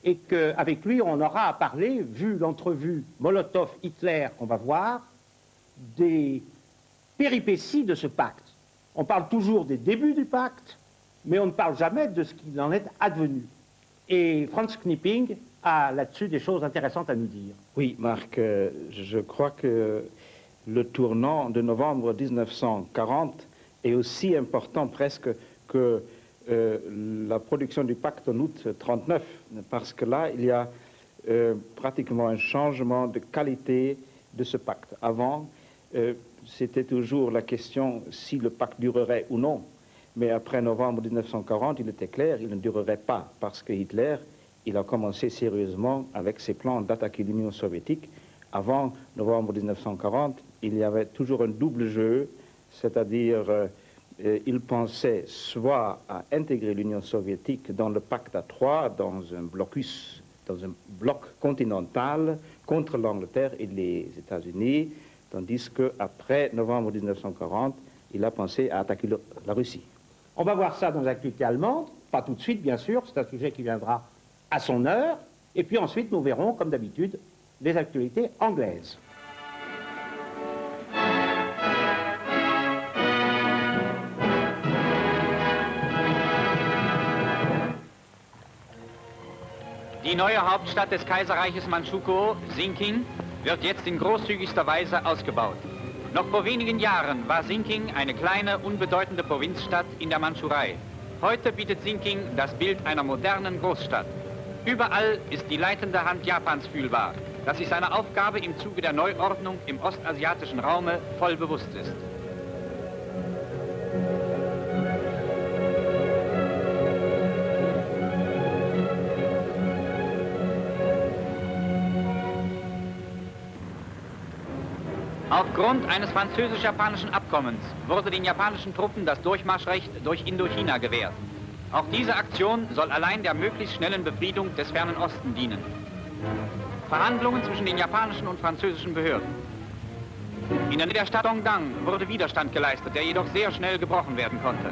et qu'avec lui, on aura à parler, vu l'entrevue Molotov-Hitler qu'on va voir, des péripéties de ce pacte. On parle toujours des débuts du pacte, mais on ne parle jamais de ce qu'il en est advenu. Et Franz Knipping a là-dessus des choses intéressantes à nous dire. Oui, Marc, je crois que le tournant de novembre 1940 est aussi important presque que la production du pacte en août 1939, parce que là, il y a pratiquement un changement de qualité de ce pacte. Avant, c'était toujours la question si le pacte durerait ou non. Mais après novembre 1940, il était clair, il ne durerait pas, parce que Hitler, il a commencé sérieusement avec ses plans d'attaquer l'Union soviétique. Avant novembre 1940, il y avait toujours un double jeu, c'est-à-dire il pensait soit à intégrer l'Union soviétique dans le pacte à trois, dans un blocus, dans un bloc continental contre l'Angleterre et les États-Unis, tandis qu'après novembre 1940, il a pensé à attaquer la Russie. On va voir ça dans les actualités allemandes, pas tout de suite bien sûr, c'est un sujet qui viendra à son heure, et puis ensuite nous verrons, comme d'habitude, les actualités anglaises. Die neue Hauptstadt des Kaiserreiches Mandschukuo, Sinking, wird jetzt in großzügigster Weise ausgebaut. Noch vor wenigen Jahren war Sinking eine kleine, unbedeutende Provinzstadt in der Mandschurei. Heute bietet Sinking das Bild einer modernen Großstadt. Überall ist die leitende Hand Japans fühlbar, das sich seiner Aufgabe im Zuge der Neuordnung im ostasiatischen Raume voll bewusst ist. Aufgrund eines französisch-japanischen Abkommens wurde den japanischen Truppen das Durchmarschrecht durch Indochina gewährt. Auch diese Aktion soll allein der möglichst schnellen Befriedung des fernen Osten dienen. Verhandlungen zwischen den japanischen und französischen Behörden. In der Nähe der Stadt Dongdang wurde Widerstand geleistet, der jedoch sehr schnell gebrochen werden konnte.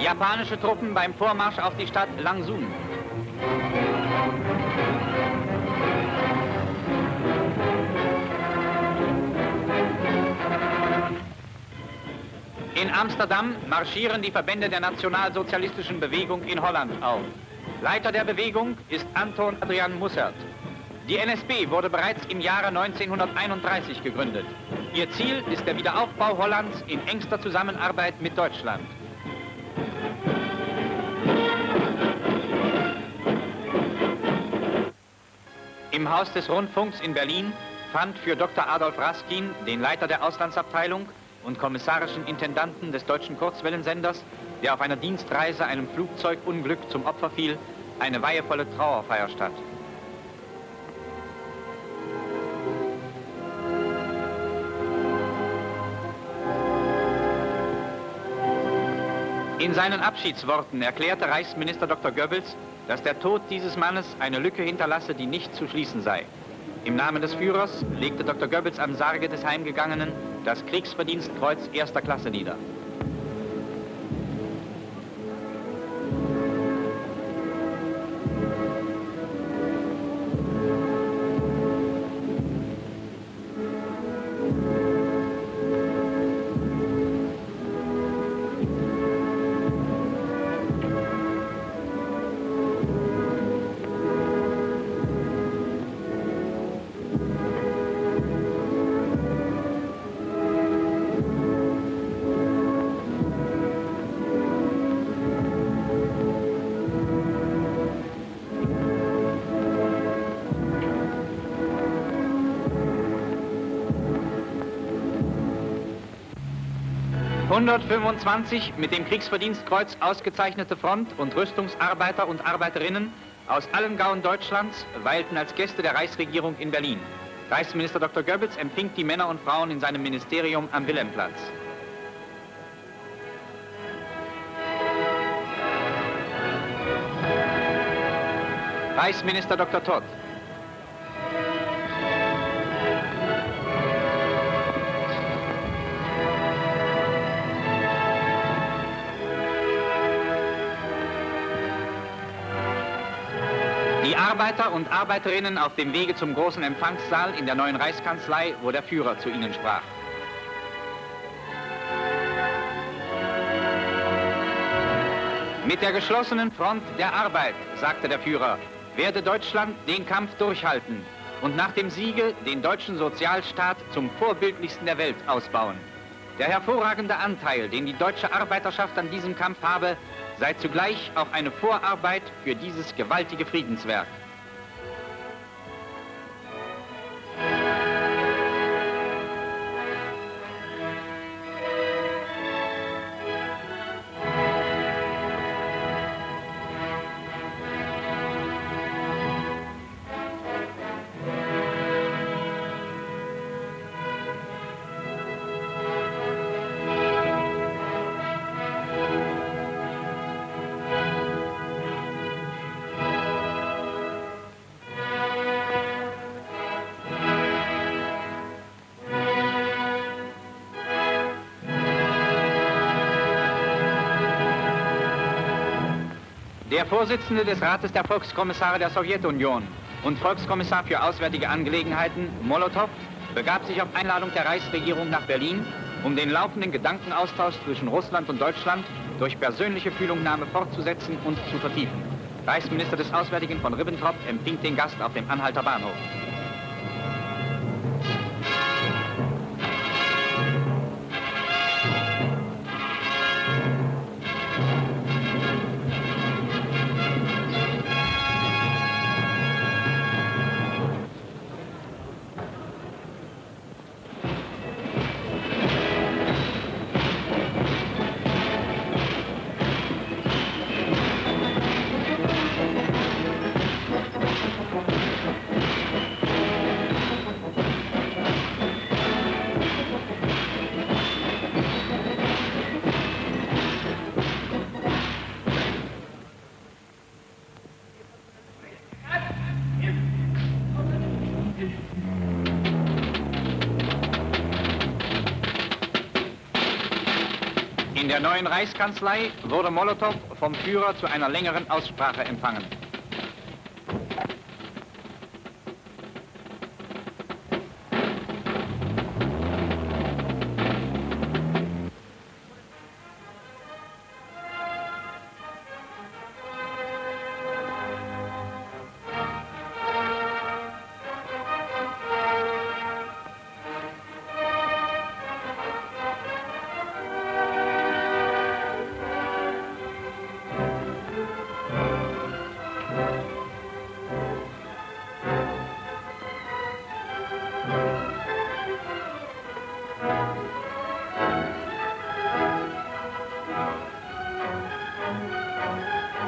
Japanische Truppen beim Vormarsch auf die Stadt Langsun. In Amsterdam marschieren die Verbände der nationalsozialistischen Bewegung in Holland auf. Leiter der Bewegung ist Anton Adrian Mussert. Die NSB wurde bereits im Jahre 1931 gegründet. Ihr Ziel ist der Wiederaufbau Hollands in engster Zusammenarbeit mit Deutschland. Im Haus des Rundfunks in Berlin fand für Dr. Adolf Raskin, den Leiter der Auslandsabteilung und kommissarischen Intendanten des deutschen Kurzwellensenders, der auf einer Dienstreise einem Flugzeugunglück zum Opfer fiel, eine weihevolle Trauerfeier statt. In seinen Abschiedsworten erklärte Reichsminister Dr. Goebbels, dass der Tod dieses Mannes eine Lücke hinterlasse, die nicht zu schließen sei. Im Namen des Führers legte Dr. Goebbels am Sarge des Heimgegangenen das Kriegsverdienstkreuz erster Klasse nieder. ...125 mit dem Kriegsverdienstkreuz ausgezeichnete Front- und Rüstungsarbeiter und Arbeiterinnen aus allen Gauen Deutschlands weilten als Gäste der Reichsregierung in Berlin. Reichsminister Dr. Goebbels empfing die Männer und Frauen in seinem Ministerium am Wilhelmplatz. Reichsminister Dr. Todt. Die Arbeiter und Arbeiterinnen auf dem Wege zum großen Empfangssaal in der neuen Reichskanzlei, wo der Führer zu ihnen sprach. Mit der geschlossenen Front der Arbeit, sagte der Führer, werde Deutschland den Kampf durchhalten und nach dem Siege den deutschen Sozialstaat zum vorbildlichsten der Welt ausbauen. Der hervorragende Anteil, den die deutsche Arbeiterschaft an diesem Kampf habe, sei zugleich auch eine Vorarbeit für dieses gewaltige Friedenswerk. Der Vorsitzende des Rates der Volkskommissare der Sowjetunion und Volkskommissar für Auswärtige Angelegenheiten, Molotow, begab sich auf Einladung der Reichsregierung nach Berlin, um den laufenden Gedankenaustausch zwischen Russland und Deutschland durch persönliche Fühlungnahme fortzusetzen und zu vertiefen. Reichsminister des Auswärtigen von Ribbentrop empfing den Gast auf dem Anhalter Bahnhof. In der neuen Reichskanzlei wurde Molotow vom Führer zu einer längeren Aussprache empfangen.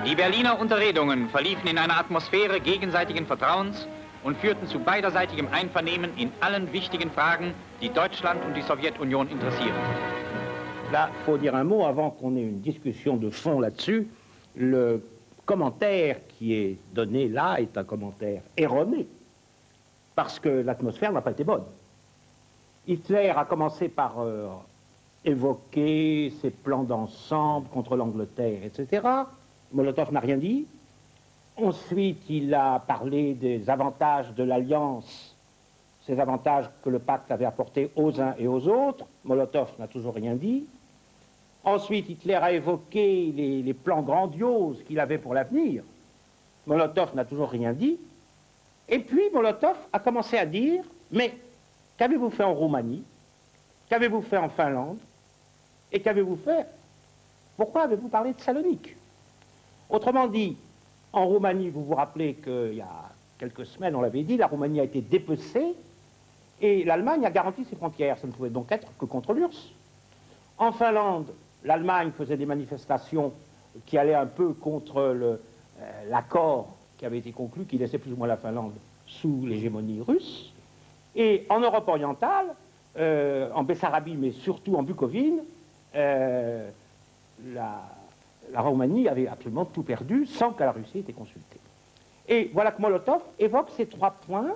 Die Berliner Unterredungen verliefen in einer Atmosphäre gegenseitigen Vertrauens und führten zu beiderseitigem Einvernehmen in allen wichtigen Fragen, die Deutschland und die Sowjetunion interessieren. Là, il faut dire un mot avant qu'on ait une discussion de fond là-dessus. Le commentaire qui est donné là est un commentaire erroné, parce que l'atmosphère n'a pas été bonne. Hitler a commencé par évoquer ses plans d'ensemble contre l'Angleterre, etc. Molotov n'a rien dit. Ensuite, il a parlé des avantages de l'alliance, ces avantages que le pacte avait apportés aux uns et aux autres. Molotov n'a toujours rien dit. Ensuite, Hitler a évoqué les plans grandioses qu'il avait pour l'avenir. Molotov n'a toujours rien dit. Et puis, Molotov a commencé à dire, mais qu'avez-vous fait en Roumanie? Qu'avez-vous fait en Finlande? Et qu'avez-vous fait? Pourquoi avez-vous parlé de Salonique? Autrement dit, en Roumanie, vous vous rappelez qu'il y a quelques semaines, on l'avait dit, la Roumanie a été dépecée et l'Allemagne a garanti ses frontières. Ça ne pouvait donc être que contre l'URSS. En Finlande, l'Allemagne faisait des manifestations qui allaient un peu contre l'accord qui avait été conclu, qui laissait plus ou moins la Finlande sous l'hégémonie russe. Et en Europe orientale, en Bessarabie, mais surtout en Bucovine, la Roumanie avait absolument tout perdu sans que la Russie ait été consultée. Et voilà que Molotov évoque ces 3 points.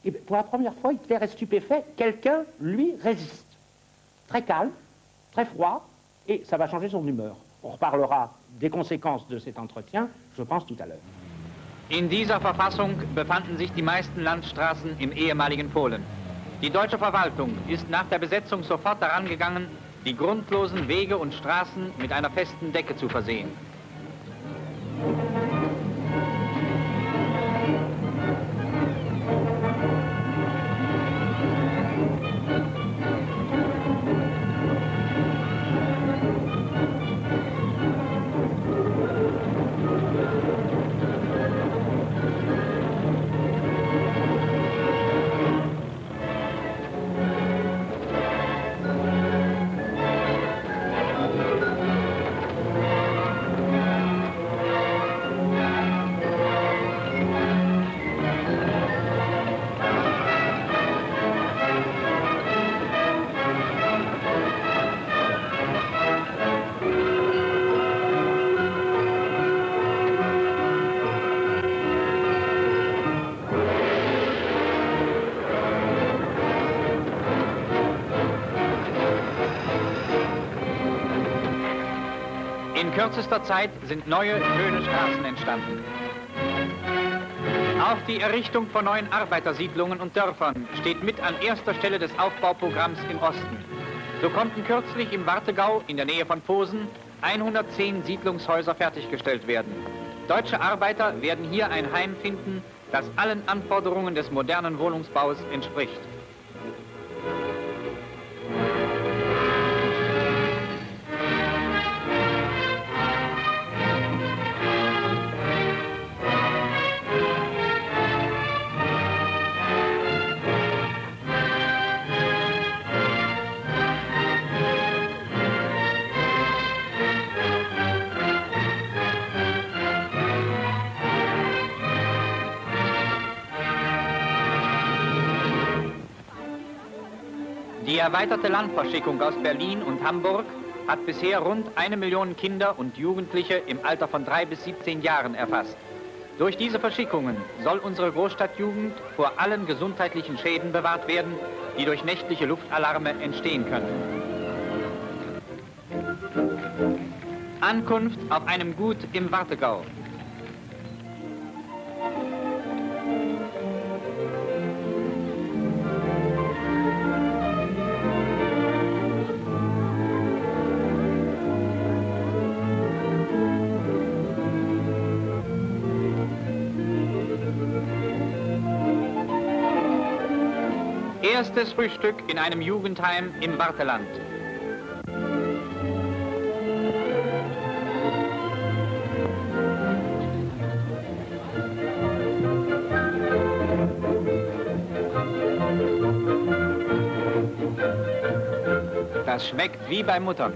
Et pour la première fois, Hitler est stupéfait. Quelqu'un, lui, résiste. Très calme, très froid, et ça va changer son humeur. On reparlera des conséquences de cet entretien, je pense, tout à l'heure. In dieser Verfassung befanden sich die meisten Landstraßen im ehemaligen Polen. Die deutsche Verwaltung ist nach der Besetzung sofort daran gegangen, die grundlosen Wege und Straßen mit einer festen Decke zu versehen. In kürzester Zeit sind neue, schöne Straßen entstanden. Auch die Errichtung von neuen Arbeitersiedlungen und Dörfern steht mit an erster Stelle des Aufbauprogramms im Osten. So konnten kürzlich im Warthegau in der Nähe von Posen 110 Siedlungshäuser fertiggestellt werden. Deutsche Arbeiter werden hier ein Heim finden, das allen Anforderungen des modernen Wohnungsbaus entspricht. Die erweiterte Landverschickung aus Berlin und Hamburg hat bisher rund 1 Million Kinder und Jugendliche im Alter von 3 bis 17 Jahren erfasst. Durch diese Verschickungen soll unsere Großstadtjugend vor allen gesundheitlichen Schäden bewahrt werden, die durch nächtliche Luftalarme entstehen können. Ankunft auf einem Gut im Warthegau. Erstes Frühstück in einem Jugendheim im Wartheland. Das schmeckt wie bei Muttern.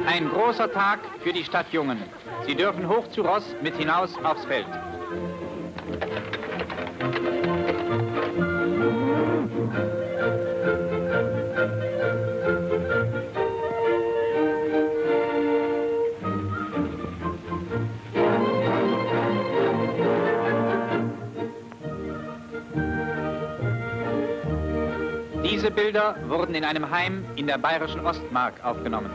Ein großer Tag für die Stadtjungen. Sie dürfen hoch zu Ross mit hinaus aufs Feld. Diese Bilder wurden in einem Heim in der bayerischen Ostmark aufgenommen.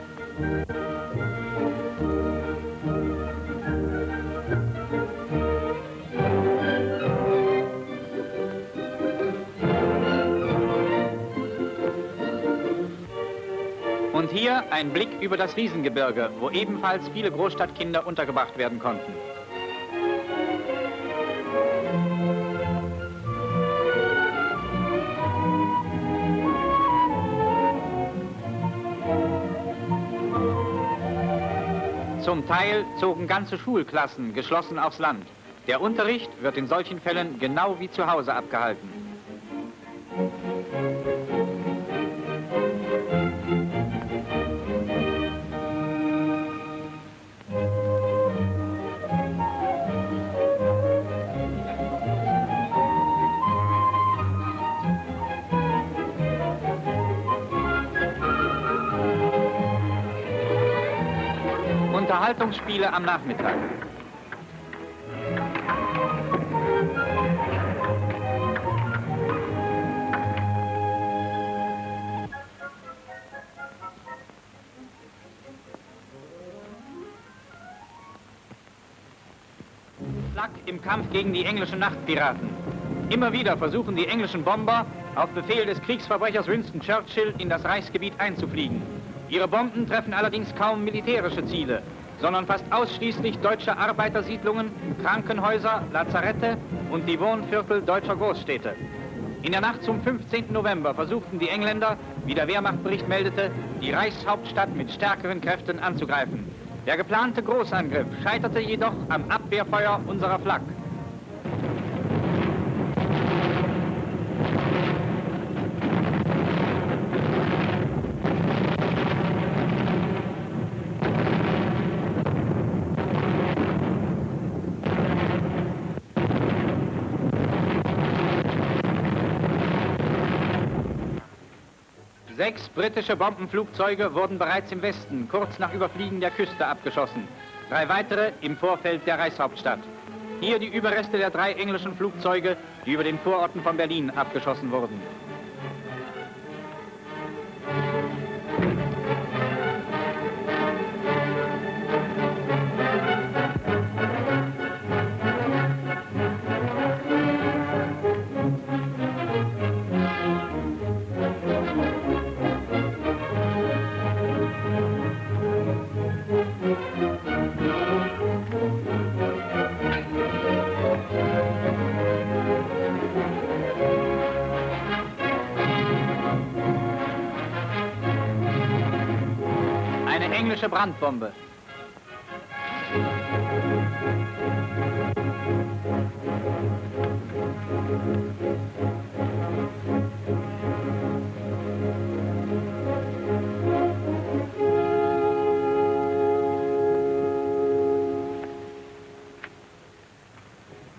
Und hier ein Blick über das Riesengebirge, wo ebenfalls viele Großstadtkinder untergebracht werden konnten. Zum Teil zogen ganze Schulklassen geschlossen aufs Land. Der Unterricht wird in solchen Fällen genau wie zu Hause abgehalten. Unterhaltungsspiele am Nachmittag. Flak im Kampf gegen die englischen Nachtpiraten. Immer wieder versuchen die englischen Bomber, auf Befehl des Kriegsverbrechers Winston Churchill in das Reichsgebiet einzufliegen. Ihre Bomben treffen allerdings kaum militärische Ziele, sondern fast ausschließlich deutsche Arbeitersiedlungen, Krankenhäuser, Lazarette und die Wohnviertel deutscher Großstädte. In der Nacht zum 15. November versuchten die Engländer, wie der Wehrmachtbericht meldete, die Reichshauptstadt mit stärkeren Kräften anzugreifen. Der geplante Großangriff scheiterte jedoch am Abwehrfeuer unserer Flak. Sechs britische Bombenflugzeuge wurden bereits im Westen, kurz nach Überfliegen der Küste, abgeschossen. 3 weitere im Vorfeld der Reichshauptstadt. Hier die Überreste der 3 englischen Flugzeuge, die über den Vororten von Berlin abgeschossen wurden. Englische Brandbombe.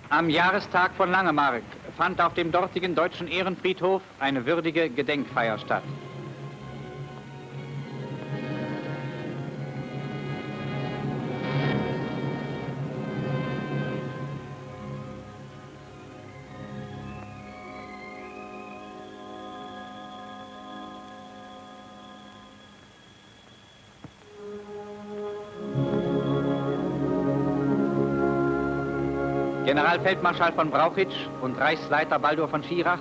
Am Jahrestag von Langemark fand auf dem dortigen deutschen Ehrenfriedhof eine würdige Gedenkfeier statt. Generalfeldmarschall von Brauchitsch und Reichsleiter Baldur von Schirach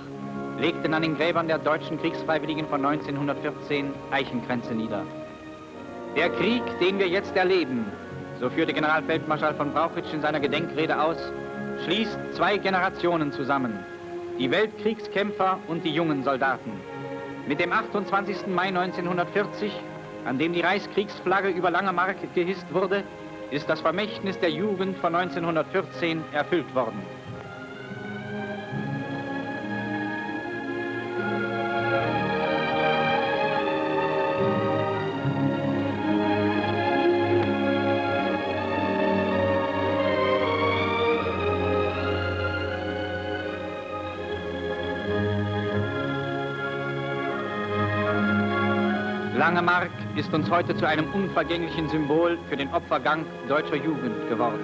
legten an den Gräbern der deutschen Kriegsfreiwilligen von 1914 Eichenkränze nieder. Der Krieg, den wir jetzt erleben, so führte Generalfeldmarschall von Brauchitsch in seiner Gedenkrede aus, schließt 2 Generationen zusammen, die Weltkriegskämpfer und die jungen Soldaten. Mit dem 28. Mai 1940, an dem die Reichskriegsflagge über Langemark gehisst wurde, ist das Vermächtnis der Jugend von 1914 erfüllt worden. Langemark ist uns heute zu einem unvergänglichen Symbol für den Opfergang deutscher Jugend geworden.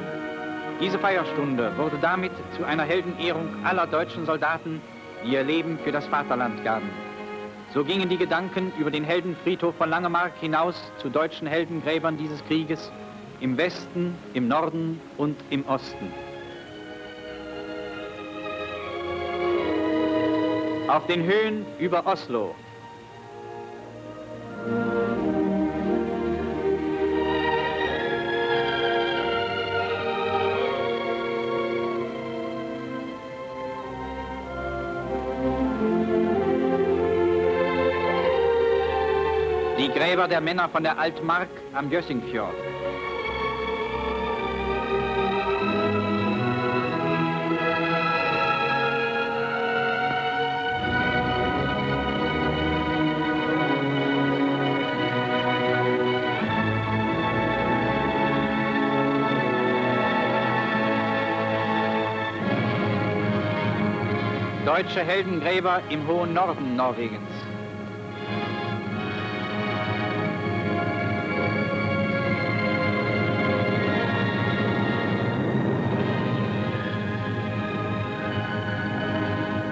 Diese Feierstunde wurde damit zu einer Heldenehrung aller deutschen Soldaten, die ihr Leben für das Vaterland gaben. So gingen die Gedanken über den Heldenfriedhof von Langemark hinaus zu deutschen Heldengräbern dieses Krieges im Westen, im Norden und im Osten. Auf den Höhen über Oslo. Die Gräber der Männer von der Altmark am Gössingfjord. Deutsche Heldengräber im hohen Norden Norwegens.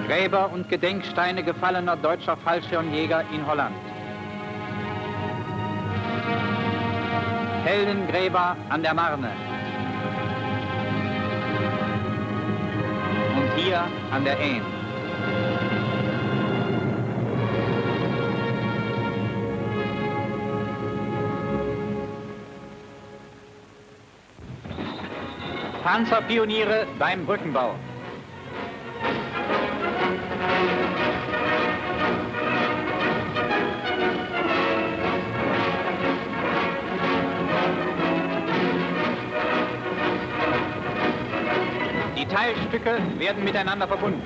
Gräber und Gedenksteine gefallener deutscher Fallschirmjäger in Holland. Heldengräber an der Marne. Und hier an der Aisne. Panzerpioniere beim Brückenbau. Die Teilstücke werden miteinander verbunden.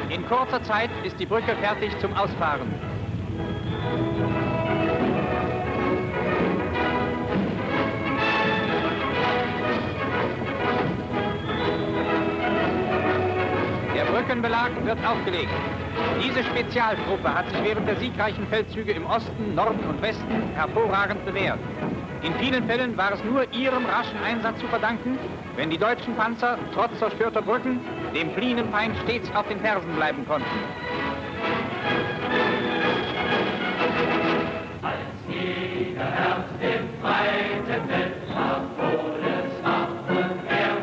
In kurzer Zeit ist die Brücke fertig zum Ausfahren. Der Brückenbelag wird aufgelegt. Diese Spezialtruppe hat sich während der siegreichen Feldzüge im Osten, Norden und Westen hervorragend bewährt. In vielen Fällen war es nur ihrem raschen Einsatz zu verdanken, wenn die deutschen Panzer, trotz zerstörter Brücken, dem fliehenden Feind stets auf den Fersen bleiben konnten. Als jeder Herz im breiten Feld nach Polens Waffen her.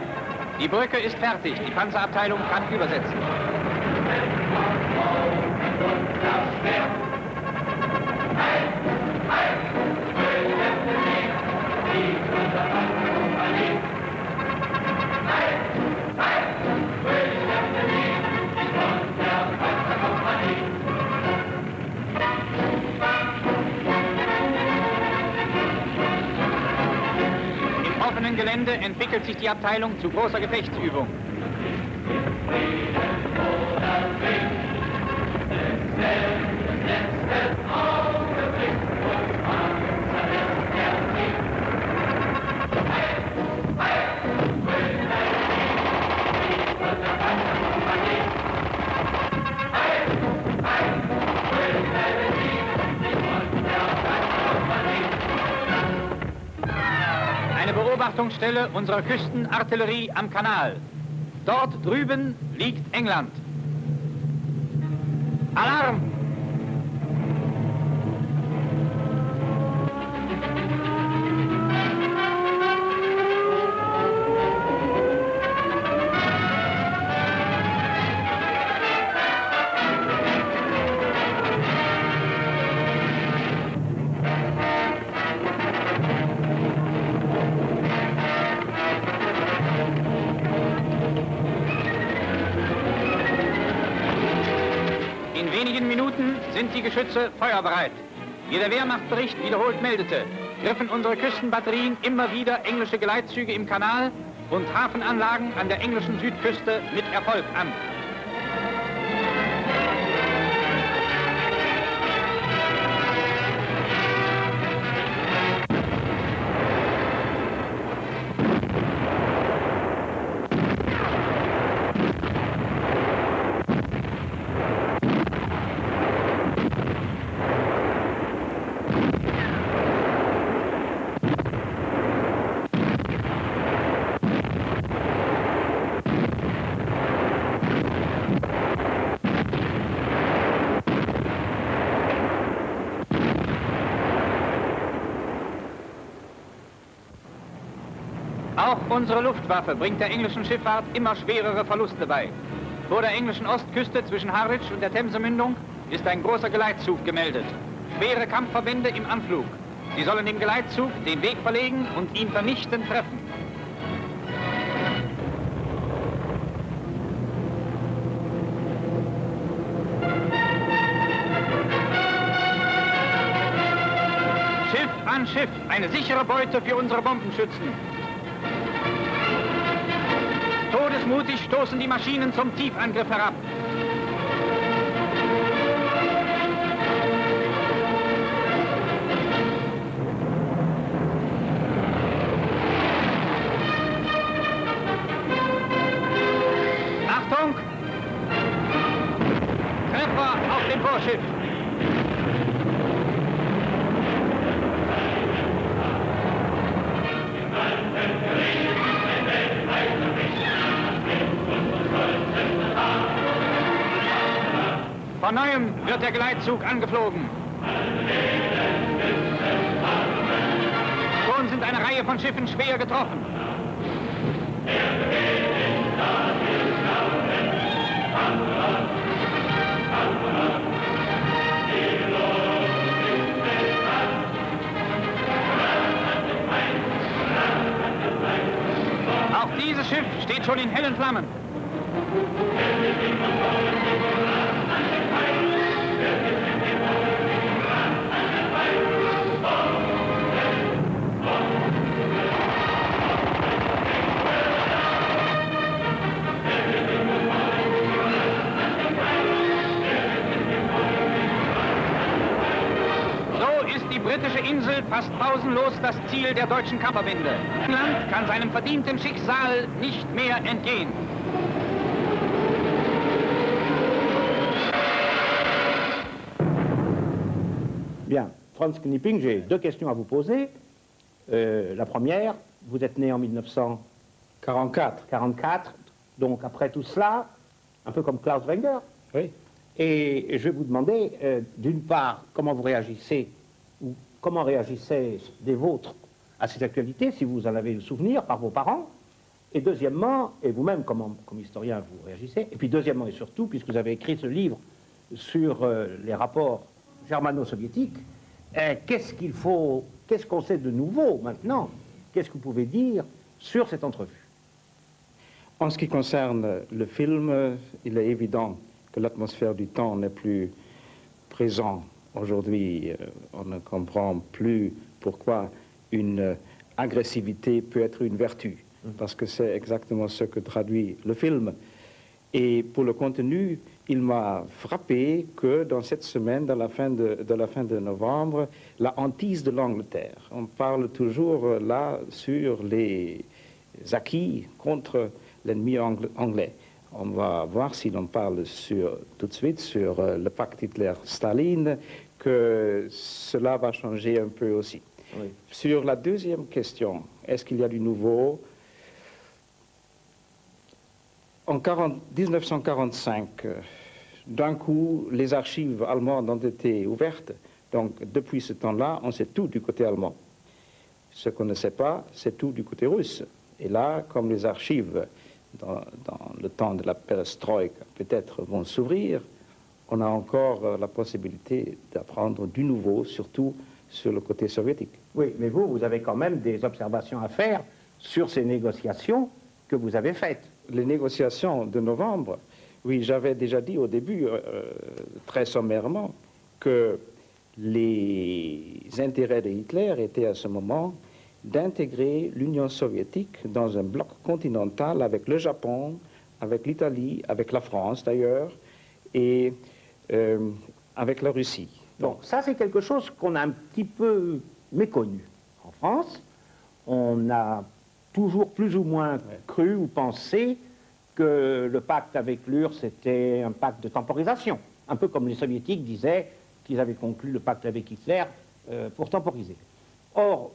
Die Brücke ist fertig, die Panzerabteilung kann übersetzen. Im offenen Gelände entwickelt sich die Abteilung zu großer Gefechtsübung. Eine Beobachtungsstelle unserer Küstenartillerie am Kanal. Dort drüben liegt England. Alarm! In wenigen Minuten sind die Geschütze feuerbereit. Wie der Wehrmachtbericht wiederholt meldete, griffen unsere Küstenbatterien immer wieder englische Geleitzüge im Kanal und Hafenanlagen an der englischen Südküste mit Erfolg an. Auch unsere Luftwaffe bringt der englischen Schifffahrt immer schwerere Verluste bei. Vor der englischen Ostküste zwischen Harwich und der Themsemündung ist ein großer Geleitzug gemeldet. Schwere Kampfverbände im Anflug. Sie sollen dem Geleitzug den Weg verlegen und ihn vernichtend treffen. Schiff an Schiff, eine sichere Beute für unsere Bombenschützen. Todesmutig stoßen die Maschinen zum Tiefangriff herab. Funk! Treffer auf dem Vorschiff! Von neuem wird der Geleitzug angeflogen. Schon sind eine Reihe von Schiffen schwer getroffen. Auch dieses Schiff steht schon in hellen Flammen. Die britische Insel fast pausenlos das Ziel der deutschen Kampfverbände. England kann seinem verdienten Schicksal nicht mehr entgehen. Bien, Franz Knipping, j'ai deux questions à vous poser. La première, vous êtes né en 1944, donc après tout cela, un peu comme Klaus Wenger. Oui. Et je vais vous demander, d'une part, comment vous réagissez ou comment réagissaient des vôtres à ces actualités, si vous en avez le souvenir, par vos parents, et deuxièmement, et vous-même, comme historien, vous réagissez, et puis deuxièmement et surtout, puisque vous avez écrit ce livre sur les rapports germano-soviétiques, qu'est-ce qu'on sait de nouveau maintenant? Qu'est-ce que vous pouvez dire sur cette entrevue? En ce qui concerne le film, il est évident que l'atmosphère du temps n'est plus présente. Aujourd'hui, on ne comprend plus pourquoi une agressivité peut être une vertu, parce que c'est exactement ce que traduit le film. Et pour le contenu, il m'a frappé que dans cette semaine, de la fin de novembre, la hantise de l'Angleterre. On parle toujours là sur les acquis contre l'ennemi anglais. On va voir si l'on parle tout de suite sur le pacte Hitler-Staline, que cela va changer un peu aussi. Oui. Sur la deuxième question, est-ce qu'il y a du nouveau? En 1945, d'un coup, les archives allemandes ont été ouvertes. Donc, depuis ce temps-là, on sait tout du côté allemand. Ce qu'on ne sait pas, c'est tout du côté russe. Et là, comme les archives dans le temps de la perestroïka peut-être vont s'ouvrir, on a encore la possibilité d'apprendre du nouveau, surtout sur le côté soviétique. Oui, mais vous avez quand même des observations à faire sur ces négociations que vous avez faites. Les négociations de novembre, oui, j'avais déjà dit au début, très sommairement, que les intérêts de Hitler étaient à ce moment d'intégrer l'Union soviétique dans un bloc continental avec le Japon, avec l'Italie, avec la France d'ailleurs, et avec la Russie. Donc ça, c'est quelque chose qu'on a un petit peu méconnu. En France, on a toujours plus ou moins cru ou pensé que le pacte avec l'URSS était un pacte de temporisation, un peu comme les soviétiques disaient qu'ils avaient conclu le pacte avec Hitler pour temporiser. Or,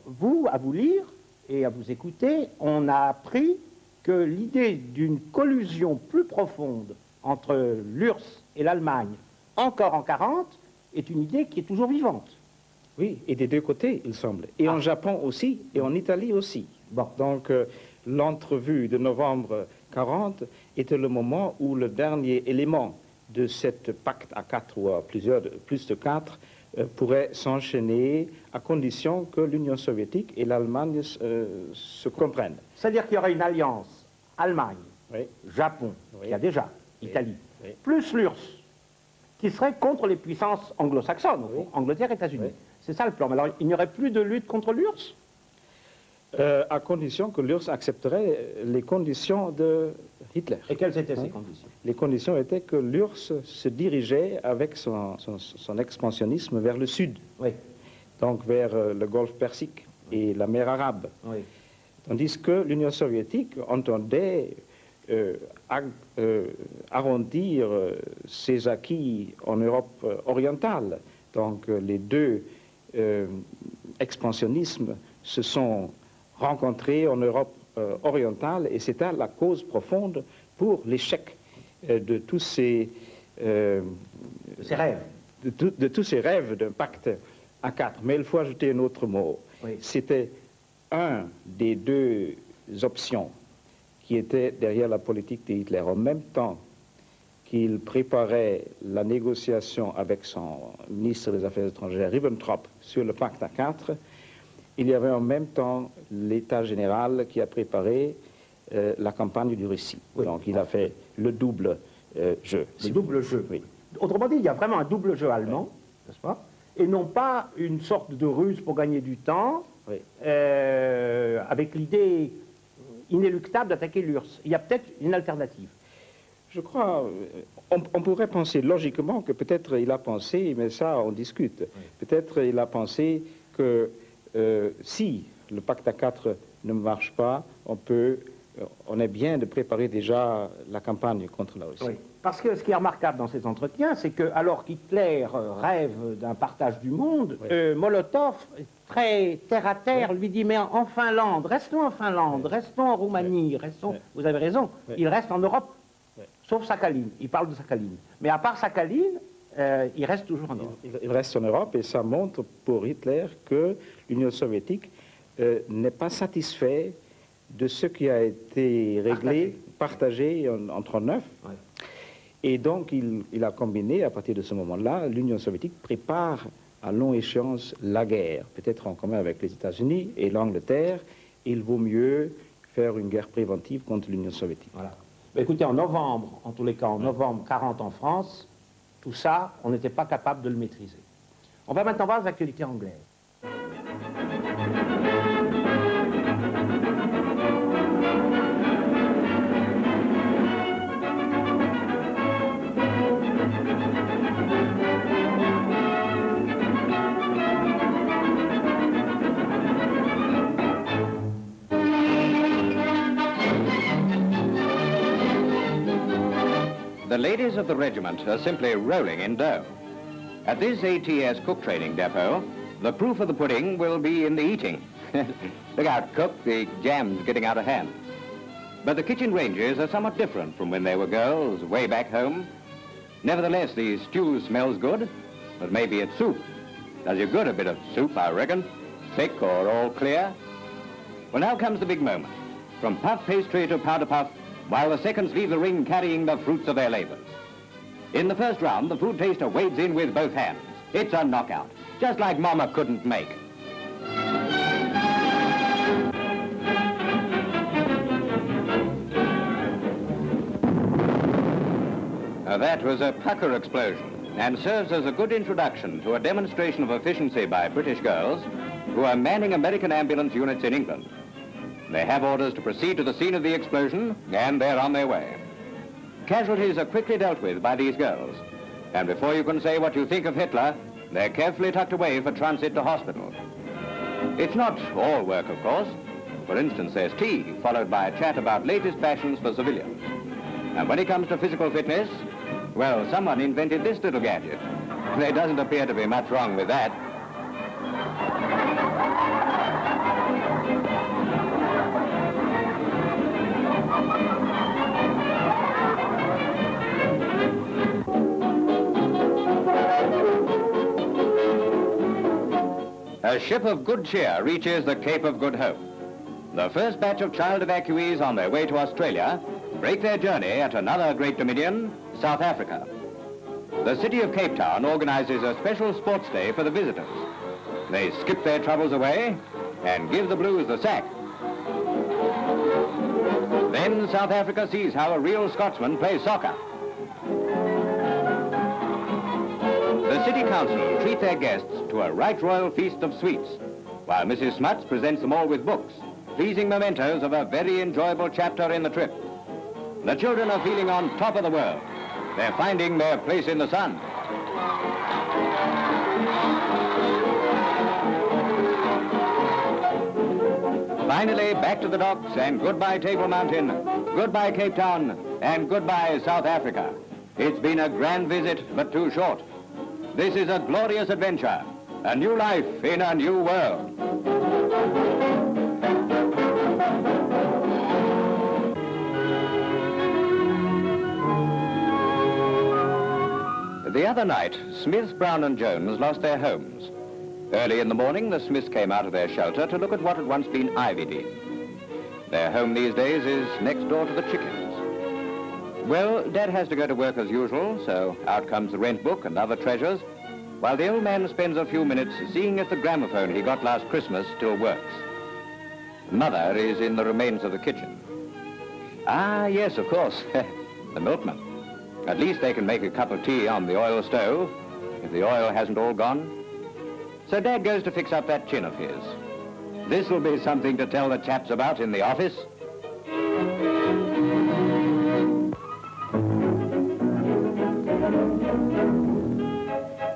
à vous lire et à vous écouter, on a appris que l'idée d'une collusion plus profonde entre l'URSS et l'Allemagne, encore en 1940, est une idée qui est toujours vivante. Oui, et des deux côtés, il semble. Et en Japon aussi, et en Italie aussi. Bon. Donc, l'entrevue de novembre 40 était le moment où le dernier élément de cet pacte à 4 ou à plus de 4 pourrait s'enchaîner à condition que l'Union soviétique et l'Allemagne se comprennent. C'est-à-dire qu'il y aurait une alliance Allemagne, Oui. Japon, Oui. il y a déjà, Italie, Oui. plus l'URSS, qui serait contre les puissances anglo-saxonnes, Oui. Angleterre et États-Unis. Oui. C'est ça le plan. Mais alors, il n'y aurait plus de lutte contre l'URSS? À condition que l'URSS accepterait les conditions de Hitler. Et quelles étaient ces conditions? Les conditions étaient que l'URSS se dirigeait avec son expansionnisme vers le sud, Oui. donc vers le golfe Persique et la mer Arabe. Oui. Tandis que l'Union soviétique entendait arrondir ses acquis en Europe orientale. Donc les deux expansionnismes se sont rencontrés en Europe orientale et c'était la cause profonde pour l'échec de tous ces rêves. De tous ces rêves d'un pacte à quatre. Mais il faut ajouter un autre mot. Oui. C'était un des deux options qui était derrière la politique de Hitler. En même temps qu'il préparait la négociation avec son ministre des Affaires étrangères, Ribbentrop, sur le pacte à quatre, il y avait en même temps l'État général qui a préparé la campagne du Russie. Oui. Donc il a fait le double jeu. Le double jeu, oui. Autrement dit, il y a vraiment un double jeu allemand, n'est-ce pas? Et non pas une sorte de ruse pour gagner du temps, oui. Avec l'idée inéluctable d'attaquer l'URSS. Il y a peut-être une alternative. Je crois, on pourrait penser logiquement que peut-être il a pensé, mais ça on discute, oui. Peut-être il a pensé que si le pacte à quatre ne marche pas, on est bien de préparer déjà la campagne contre la Russie. Oui. Parce que ce qui est remarquable dans ces entretiens, c'est que alors qu'Hitler rêve d'un partage du monde, oui. Molotov, très terre à terre, oui. Lui dit mais en Finlande, restons en Finlande, oui. Restons en Roumanie, oui. Restons. Oui. Vous avez raison, oui. Il reste en Europe, oui. Sauf Sakhaline. Il parle de Sakhaline. Mais à part Sakhaline, il reste toujours en Europe. Il reste en Europe et ça montre pour Hitler que l'Union soviétique n'est pas satisfaite de ce qui a été réglé, partagé en 1939. Oui. Et donc, il a combiné, à partir de ce moment-là, l'Union soviétique prépare à longue échéance la guerre, peut-être en commun avec les États-Unis et l'Angleterre. Il vaut mieux faire une guerre préventive contre l'Union soviétique. Voilà. Mais écoutez, en novembre, en tous les cas, en novembre 40 en France, tout ça, on n'était pas capable de le maîtriser. On va maintenant voir les actualités anglaises. The ladies of the regiment are simply rolling in dough. At this ATS cook training depot, the proof of the pudding will be in the eating. Look out, cook, the jam's getting out of hand. But the kitchen ranges are somewhat different from when they were girls way back home. Nevertheless, the stew smells good, but maybe it's soup. Does you good, a bit of soup, I reckon. Thick or all clear. Well, now comes the big moment. From puff pastry to powder puff, while the seconds leave the ring carrying the fruits of their labors. In the first round, the food taster wades in with both hands. It's a knockout, just like Mama couldn't make. That was a pucker explosion and serves as a good introduction to a demonstration of efficiency by British girls who are manning American ambulance units in England. They have orders to proceed to the scene of the explosion, and they're on their way. Casualties are quickly dealt with by these girls, and before you can say what you think of Hitler, they're carefully tucked away for transit to hospital. It's not all work, of course. For instance, there's tea, followed by a chat about latest fashions for civilians. And when it comes to physical fitness, well, someone invented this little gadget. There doesn't appear to be much wrong with that. A ship of good cheer reaches the Cape of Good Hope. The first batch of child evacuees on their way to Australia break their journey at another great dominion, South Africa. The city of Cape Town organizes a special sports day for the visitors. They skip their troubles away and give the Blues the sack. Then South Africa sees how a real Scotsman plays soccer. The City Council treat their guests to a right royal feast of sweets, while Mrs. Smuts presents them all with books, pleasing mementos of a very enjoyable chapter in the trip. The children are feeling on top of the world. They're finding their place in the sun. Finally, back to the docks, and goodbye Table Mountain, goodbye Cape Town, and goodbye South Africa. It's been a grand visit, but too short. This is a glorious adventure, a new life in a new world. The other night, Smith, Brown and Jones lost their homes. Early in the morning, the Smiths came out of their shelter to look at what had once been Ivy Dean. Their home these days is next door to the chickens. Well, Dad has to go to work as usual, so out comes the rent book and other treasures, while the old man spends a few minutes seeing if the gramophone he got last Christmas still works. Mother is in the remains of the kitchen. Ah, yes, of course, the milkman. At least they can make a cup of tea on the oil stove, if the oil hasn't all gone. So Dad goes to fix up that chin of his. This will be something to tell the chaps about in the office.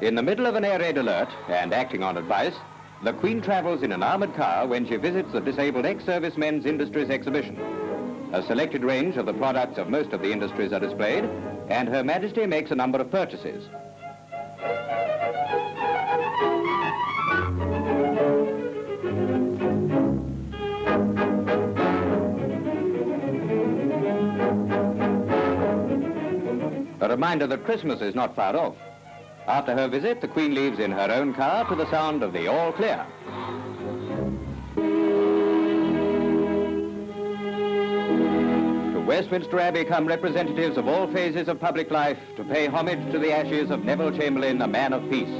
In the middle of an air raid alert, and acting on advice, the Queen travels in an armored car when she visits the Disabled Ex-Servicemen's Industries exhibition. A selected range of the products of most of the industries are displayed, and Her Majesty makes a number of purchases. A reminder that Christmas is not far off. After her visit, the Queen leaves in her own car to the sound of the All Clear. To Westminster Abbey come representatives of all phases of public life to pay homage to the ashes of Neville Chamberlain, a man of peace.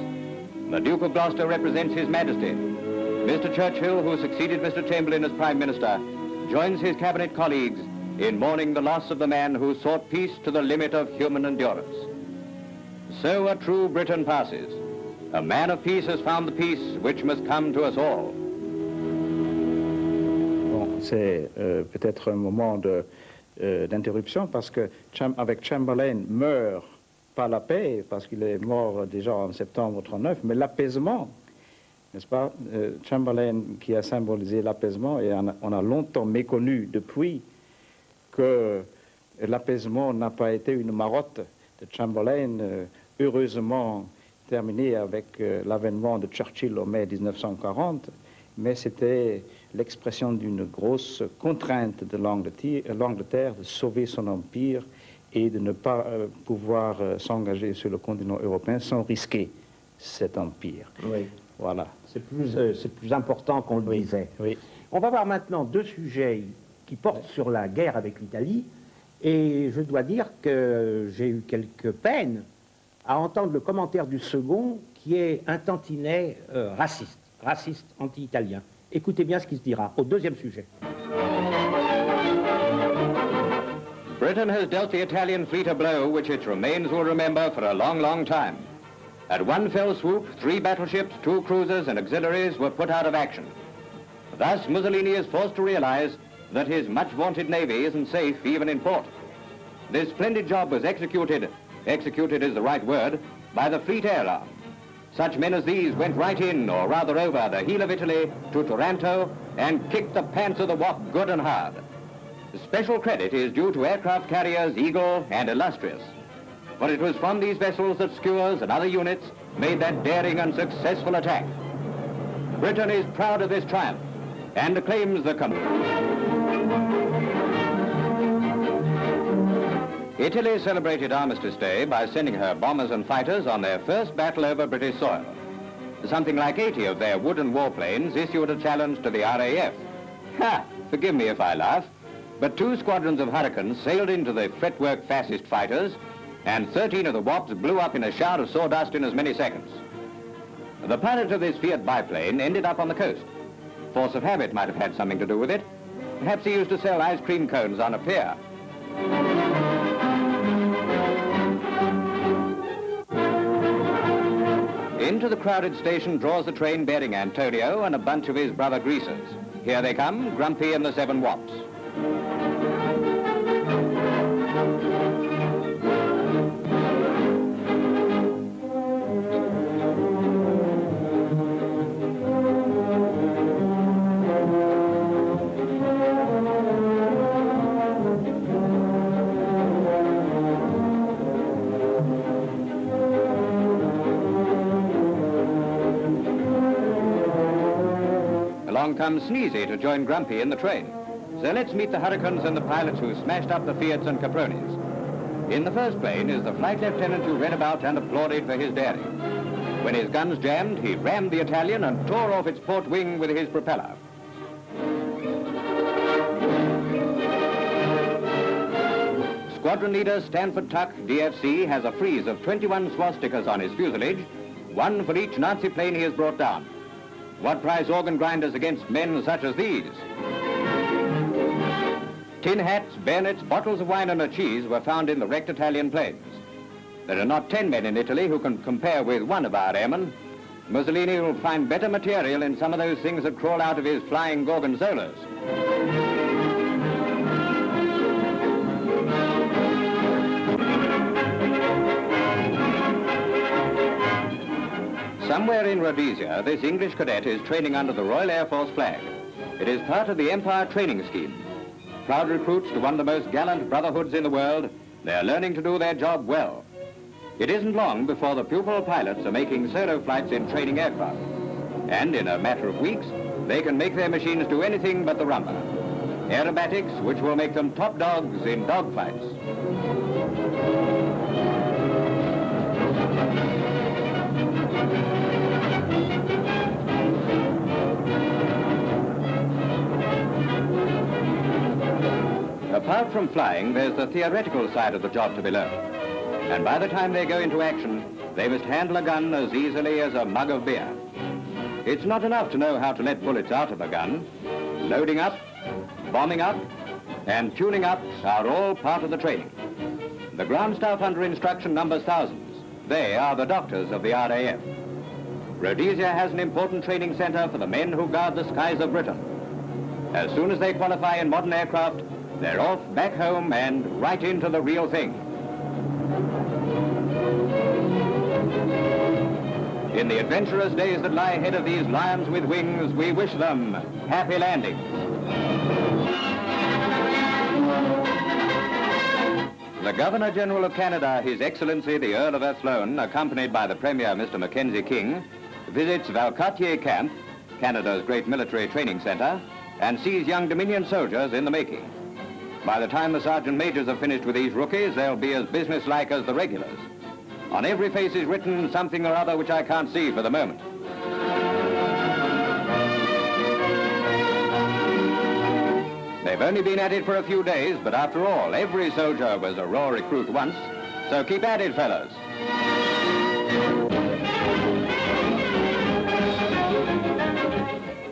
The Duke of Gloucester represents His Majesty. Mr. Churchill, who succeeded Mr. Chamberlain as Prime Minister, joins his cabinet colleagues in mourning the loss of the man who sought peace to the limit of human endurance. So a true Britain passes. A man of peace has found the peace which must come to us all. Bon, c'est peut-être un moment d'interruption parce que avec Chamberlain meurt pas la paix parce qu'il est mort déjà en septembre 39, mais l'apaisement, n'est-ce pas? Chamberlain qui a symbolisé l'apaisement, et on a longtemps méconnu depuis que l'apaisement n'a pas été une marotte de Chamberlain, heureusement terminé avec l'avènement de Churchill au mai 1940, mais c'était l'expression d'une grosse contrainte de l'Angleterre de sauver son empire et de ne pas pouvoir s'engager sur le continent européen sans risquer cet empire. Oui. Voilà. C'est plus important qu'on le disait. Oui. On va voir maintenant deux sujets qui portent sur la guerre avec l'Italie, et je dois dire que j'ai eu quelques peines à entendre le commentaire du second, qui est un tantinet raciste anti-italien. Écoutez bien ce qui se dira au deuxième sujet. Britain has dealt the Italian fleet a blow which its remains will remember for a long, long time. At one fell swoop, 3 battleships, 2 cruisers and auxiliaries were put out of action. Thus, Mussolini is forced to realize that his much-vaunted navy isn't safe even in port. This splendid job was executed is the right word, by the Fleet Air Arm. Such men as these went right in, or rather over, the heel of Italy to Taranto and kicked the pants of the Wop good and hard. Special credit is due to aircraft carriers Eagle and Illustrious, for it was from these vessels that skewers and other units made that daring and successful attack. Britain is proud of this triumph and acclaims the Italy celebrated Armistice Day by sending her bombers and fighters on their first battle over British soil. Something like 80 of their wooden warplanes issued a challenge to the RAF. Ha! Forgive me if I laugh, but 2 squadrons of Hurricanes sailed into the fretwork fascist fighters, and 13 of the Wops blew up in a shower of sawdust in as many seconds. The pilot of this Fiat biplane ended up on the coast. Force of habit might have had something to do with it. Perhaps he used to sell ice cream cones on a pier. Into the crowded station draws the train bearing Antonio and a bunch of his brother greasers. Here they come, Grumpy and the 7 Wops. along comes Sneezy to join Grumpy in the train. So let's meet the Hurricanes and the pilots who smashed up the Fiats and Capronis. In the first plane is the flight lieutenant who read about and applauded for his daring. When his guns jammed, he rammed the Italian and tore off its port wing with his propeller. Squadron leader Stanford Tuck, DFC, has a frieze of 21 swastikas on his fuselage, one for each Nazi plane he has brought down. What prize organ grinders against men such as these? Tin hats, bayonets, bottles of wine and a cheese were found in the wrecked Italian planes. There are not 10 men in Italy who can compare with one of our airmen. Mussolini will find better material in some of those things that crawl out of his flying gorgonzolas. Somewhere in Rhodesia, this English cadet is training under the Royal Air Force flag. It is part of the Empire training scheme. Proud recruits to one of the most gallant brotherhoods in the world, they are learning to do their job well. It isn't long before the pupil pilots are making solo flights in training aircraft. And in a matter of weeks, they can make their machines do anything but the rumba. Aerobatics, which will make them top dogs in dogfights. Apart from flying, there's the theoretical side of the job to be learned. And by the time they go into action, they must handle a gun as easily as a mug of beer. It's not enough to know how to let bullets out of a gun. Loading up, bombing up, and tuning up are all part of the training. The ground staff under instruction numbers thousands. They are the doctors of the RAF. Rhodesia has an important training center for the men who guard the skies of Britain. As soon as they qualify in modern aircraft, they're off back home and right into the real thing. In the adventurous days that lie ahead of these lions with wings, we wish them happy landings. The Governor-General of Canada, His Excellency the Earl of Athlone, accompanied by the Premier, Mr. Mackenzie King, visits Valcartier Camp, Canada's great military training center, and sees young Dominion soldiers in the making. By the time the sergeant majors have finished with these rookies, they'll be as businesslike as the regulars. On every face is written something or other which I can't see for the moment. They've only been at it for a few days, but after all, every soldier was a raw recruit once, so keep at it, fellas.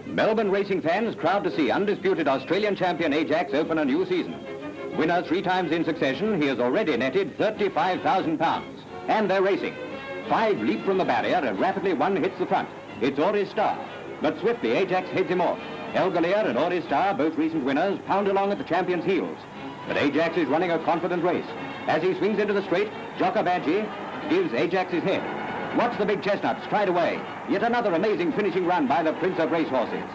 Melbourne racing fans crowd to see undisputed Australian champion Ajax open a new season. Winner 3 times in succession, he has already netted £35,000. And they're racing. 5 leap from the barrier and rapidly 1 hits the front. It's Ori's Star. But swiftly Ajax heads him off. Elgalier and Ori's Star, both recent winners, pound along at the champion's heels. But Ajax is running a confident race. As he swings into the straight, Jocker Badgie gives Ajax his head. Watch the big chestnut stride away. Yet another amazing finishing run by the Prince of Racehorses.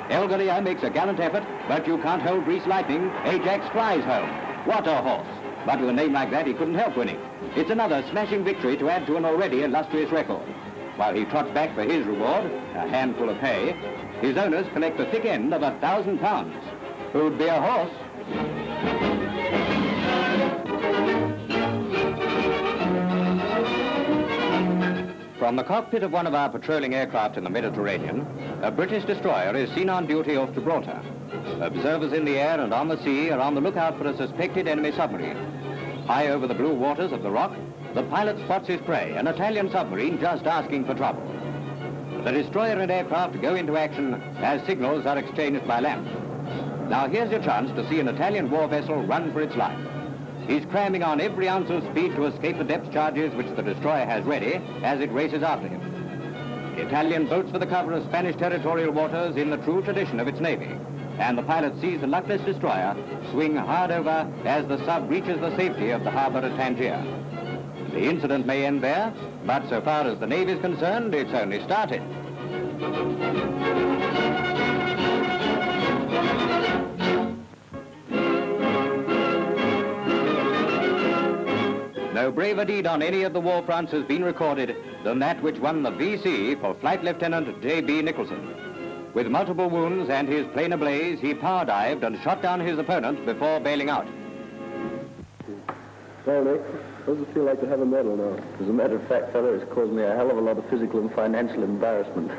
Elgalier makes a gallant effort, but you can't hold Grease Lightning. Ajax flies home. What a horse. But with a name like that, he couldn't help winning. It's another smashing victory to add to an already illustrious record. While he trots back for his reward, a handful of hay, his owners collect the thick end of £1,000. Who'd be a horse? From the cockpit of one of our patrolling aircraft in the Mediterranean, a British destroyer is seen on duty off Gibraltar. Observers in the air and on the sea are on the lookout for a suspected enemy submarine. High over the blue waters of the Rock, the pilot spots his prey, an Italian submarine just asking for trouble. The destroyer and aircraft go into action as signals are exchanged by land. Now here's your chance to see an Italian war vessel run for its life. He's cramming on every ounce of speed to escape the depth charges which the destroyer has ready as it races after him. The Italian boats for the cover of Spanish territorial waters in the true tradition of its navy, and the pilot sees the luckless destroyer swing hard over as the sub reaches the safety of the harbor at Tangier. The incident may end there, but so far as the Navy is concerned, it's only started. No braver deed on any of the war fronts has been recorded than that which won the VC for Flight Lieutenant J.B. Nicholson. With multiple wounds and his plane ablaze, he power dived and shot down his opponent before bailing out. Well, Nick, what does it feel like to have a medal now? As a matter of fact, fella, it's caused me a hell of a lot of physical and financial embarrassment.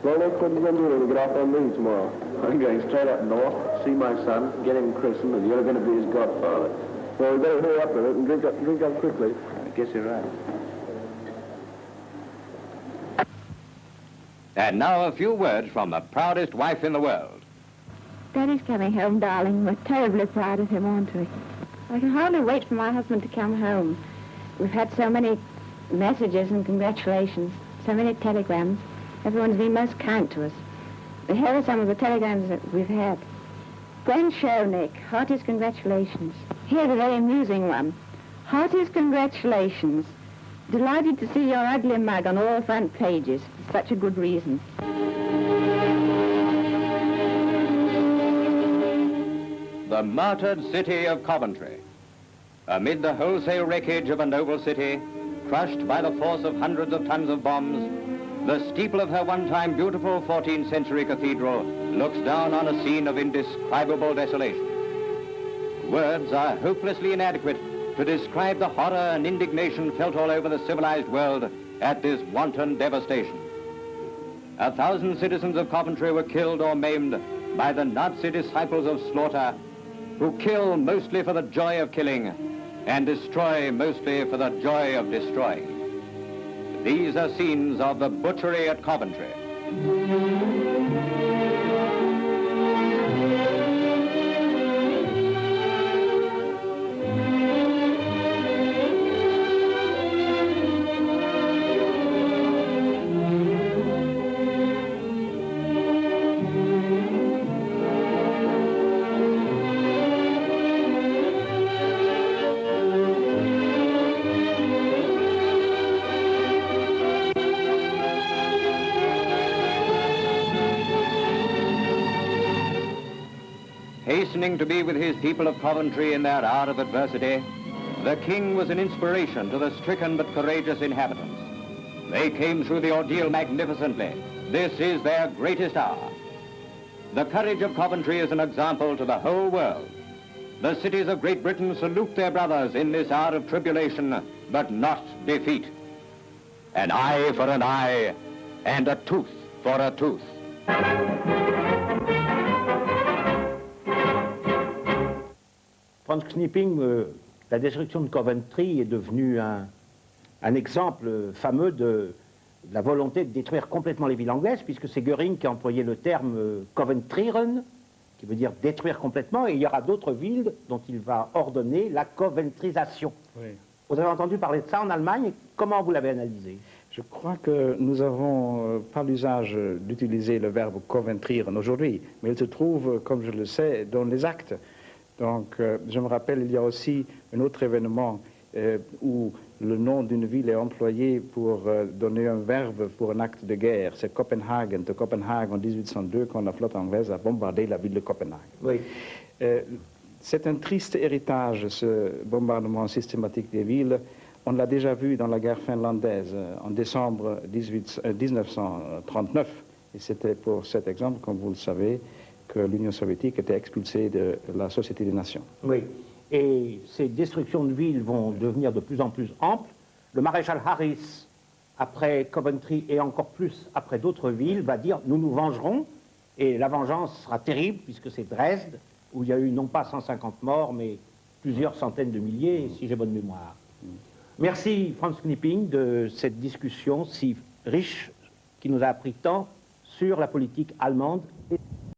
Well, Nick, what are you going to do when we get off on leave tomorrow? I'm going straight up north, see my son, get him christened, and you're going to be his godfather. Well, we better hurry up with it and drink up quickly. I guess you're right. And now a few words from the proudest wife in the world. Daddy's coming home, darling. We're terribly proud of him, aren't we? I can hardly wait for my husband to come home. We've had so many messages and congratulations, so many telegrams. Everyone's been most kind to us. Here are some of the telegrams that we've had. Grand show, Nick. Heartiest congratulations. Here's a very amusing one. Heartiest congratulations. Delighted to see your ugly mug on all front pages. For such a good reason. The martyred city of Coventry. Amid the wholesale wreckage of a noble city, crushed by the force of hundreds of tons of bombs, the steeple of her one-time beautiful 14th century cathedral looks down on a scene of indescribable desolation. Words are hopelessly inadequate to describe the horror and indignation felt all over the civilized world at this wanton devastation. 1,000 citizens of Coventry were killed or maimed by the Nazi disciples of slaughter, who kill mostly for the joy of killing and destroy mostly for the joy of destroying. These are scenes of the butchery at Coventry. Hastening to be with his people of Coventry in their hour of adversity, the king was an inspiration to the stricken but courageous inhabitants. They came through the ordeal magnificently. This is their greatest hour. The courage of Coventry is an example to the whole world. The cities of Great Britain salute their brothers in this hour of tribulation, but not defeat. An eye for an eye, and a tooth for a tooth. Franz Knipping, la destruction de Coventry est devenue un exemple fameux de la volonté de détruire complètement les villes anglaises, puisque c'est Göring qui a employé le terme Coventrieren, qui veut dire détruire complètement, et il y aura d'autres villes dont il va ordonner la coventrisation. Oui. Vous avez entendu parler de ça en Allemagne, comment vous l'avez analysé? Je crois que nous n'avons pas l'usage d'utiliser le verbe coventrieren aujourd'hui, mais il se trouve, comme je le sais, dans les actes. Donc, je me rappelle, il y a aussi un autre événement où le nom d'une ville est employé pour donner un verbe pour un acte de guerre. C'est Copenhague, de Copenhague en 1802, quand la flotte anglaise a bombardé la ville de Copenhague. Oui. C'est un triste héritage, ce bombardement systématique des villes. On l'a déjà vu dans la guerre finlandaise en décembre 1939. Et c'était pour cet exemple, comme vous le savez, que l'Union soviétique était expulsée de la Société des Nations. Oui, et ces destructions de villes vont devenir de plus en plus amples. Le maréchal Harris, après Coventry et encore plus après d'autres villes, va dire « nous nous vengerons » et la vengeance sera terrible puisque c'est Dresde, où il y a eu non pas 150 morts, mais plusieurs centaines de milliers, si j'ai bonne mémoire. Merci Franz Knipping de cette discussion si riche qui nous a appris tant sur la politique allemande.